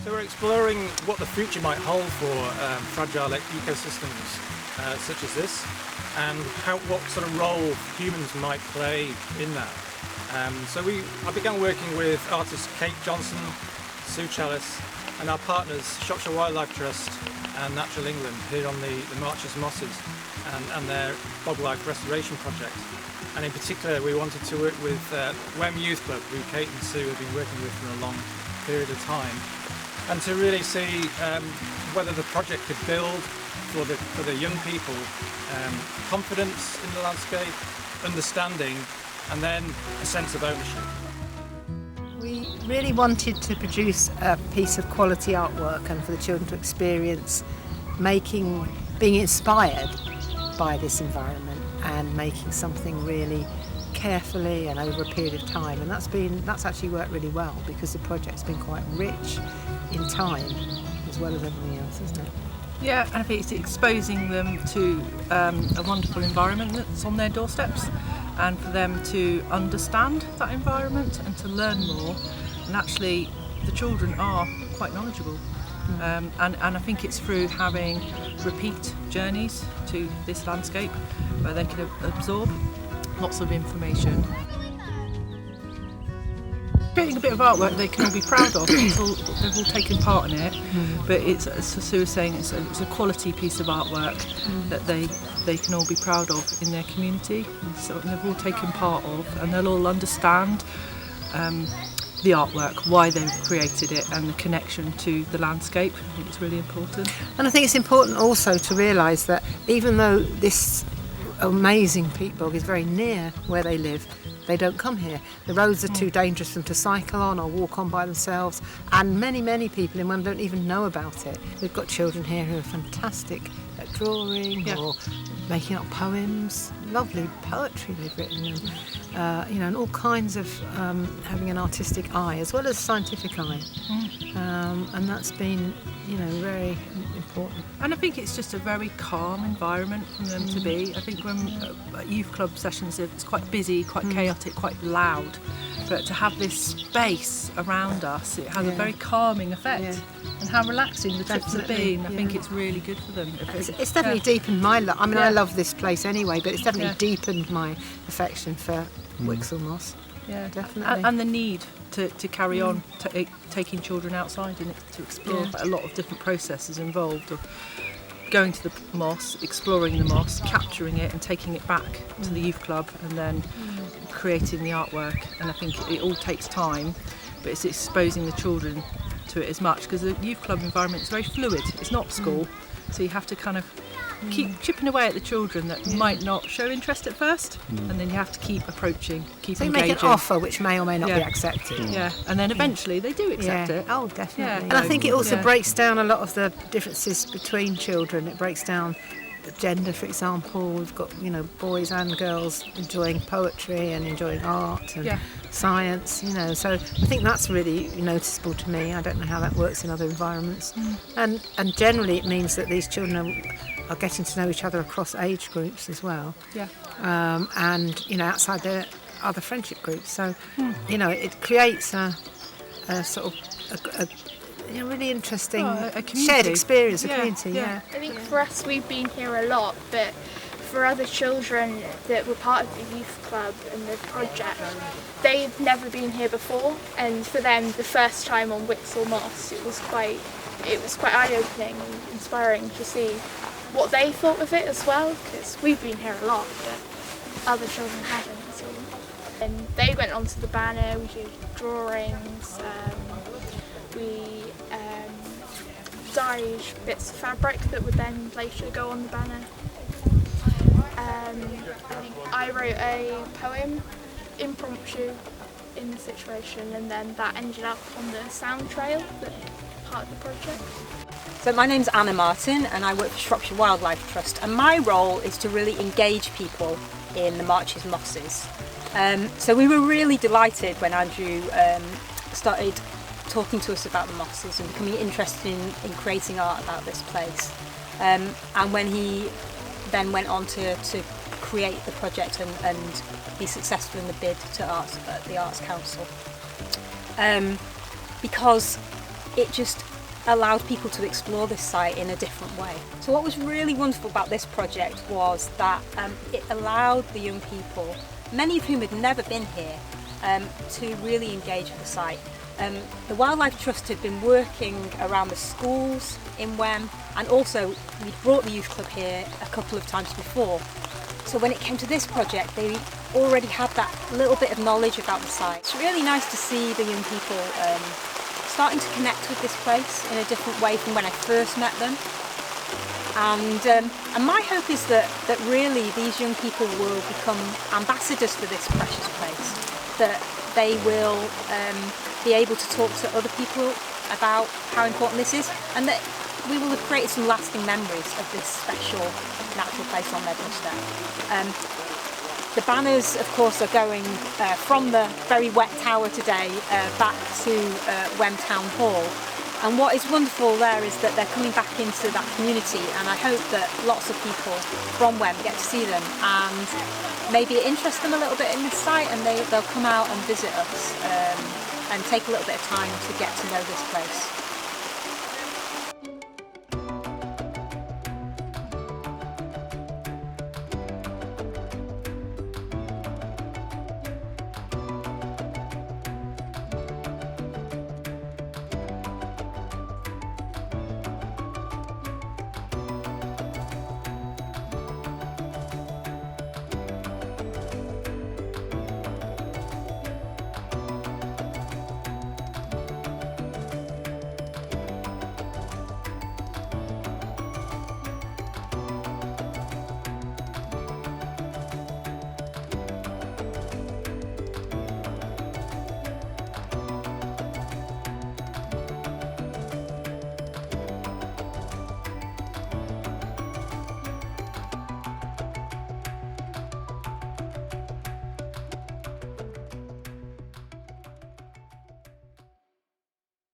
So we're exploring what the future might hold for fragile ecosystems such as this, and what sort of role humans might play in that. I began working with artists Kate Johnson, Sue Chalice, and our partners Shropshire Wildlife Trust and Natural England here on the Marches Mosses and their bog-life restoration project. And in particular, we wanted to work with Wem Youth Club, who Kate and Sue have been working with for a long period of time, and to really see whether the project could build for the young people confidence in the landscape, understanding, and then a sense of ownership. We really wanted to produce a piece of quality artwork and for the children to experience being inspired by this environment and making something really carefully and over a period of time, and that's actually worked really well because the project's been quite rich in time as well as everything else, isn't it? Yeah, I think it's exposing them to a wonderful environment that's on their doorsteps, and for them to understand that environment and to learn more. And actually the children are quite knowledgeable, and I think it's through having repeat journeys to this landscape where they can absorb lots of information. Creating a bit of artwork they can all be proud of. They've all taken part in it, but it's, as Sue was saying, it's a quality piece of artwork that they can all be proud of in their community. And so they've all taken part of, and they'll all understand the artwork, why they've created it, and the connection to the landscape. I think it's really important. And I think it's important also to realise that even though this amazing peat bog is very near where they live, they don't come here. The roads are too dangerous for them to cycle on or walk on by themselves, and many people in Wem don't even know about it. We've got children here who are fantastic at drawing or making up poems, lovely poetry they've written, and all kinds of having an artistic eye as well as scientific eye, and that's been very important. And I think it's just a very calm environment for them to be. I think when at youth club sessions it's quite busy, quite chaotic, quite loud, but to have this space around us, it has a very calming effect. And how relaxing the trips have been. I think it's really good for them. It's definitely deepened my love. I mean, I love this place anyway, but it's definitely deepened my affection for Wixle Moss. Yeah, definitely. And the need to carry on taking children outside and to explore. A lot of different processes involved of going to the moss, exploring the moss, capturing it and taking it back to the youth club, and then creating the artwork. And I think it all takes time, but it's exposing the children to it as much, because the youth club environment is very fluid. It's not school, so you have to kind of keep chipping away at the children that might not show interest at first, and then you have to keep approaching, keep so engaging. You make an offer which may or may not be accepted. And then eventually they do accept it. Oh, definitely. And I think it also breaks down a lot of the differences between children. It breaks down gender, for example. We've got boys and girls enjoying poetry and enjoying art and science. So I think that's really noticeable to me. I don't know how that works in other environments. And generally it means that these children are getting to know each other across age groups as well. And outside their other friendship groups. So it creates a sort of a really interesting shared experience, a community. I think for us, we've been here a lot, but for other children that were part of the youth club and the project, they've never been here before, and for them, the first time on Wixle Moss, it was quite eye-opening and inspiring to see what they thought of it as well, because we've been here a lot, but other children haven't. So. And they went onto the banner. We did drawings. We dyed bits of fabric that would then later go on the banner. I think I wrote a poem, impromptu, in the situation, and then that ended up on the sound trail, that part of the project. So my name's Anna Martin and I work for Shropshire Wildlife Trust, and my role is to really engage people in the Marches Mosses. So we were really delighted when Andrew started talking to us about the mosses and becoming interested in creating art about this place. And when he then went on to create the project and be successful in the bid to the Arts Council. Because it just allowed people to explore this site in a different way. So what was really wonderful about this project was that it allowed the young people, many of whom had never been here, to really engage with the site. The Wildlife Trust had been working around the schools in Wem, and also we'd brought the youth club here a couple of times before. So when it came to this project, they already had that little bit of knowledge about the site. It's really nice to see the young people starting to connect with this place in a different way from when I first met them. And my hope is that really these young people will become ambassadors for this precious place, that they will be able to talk to other people about how important this is, and that we will have created some lasting memories of this special natural place on their doorstep. The banners, of course, are going from the very wet tower today back to Wem Town Hall. And what is wonderful there is that they're coming back into that community, and I hope that lots of people from Wem get to see them and maybe interest them a little bit in this site, and they'll come out and visit us and take a little bit of time to get to know this place.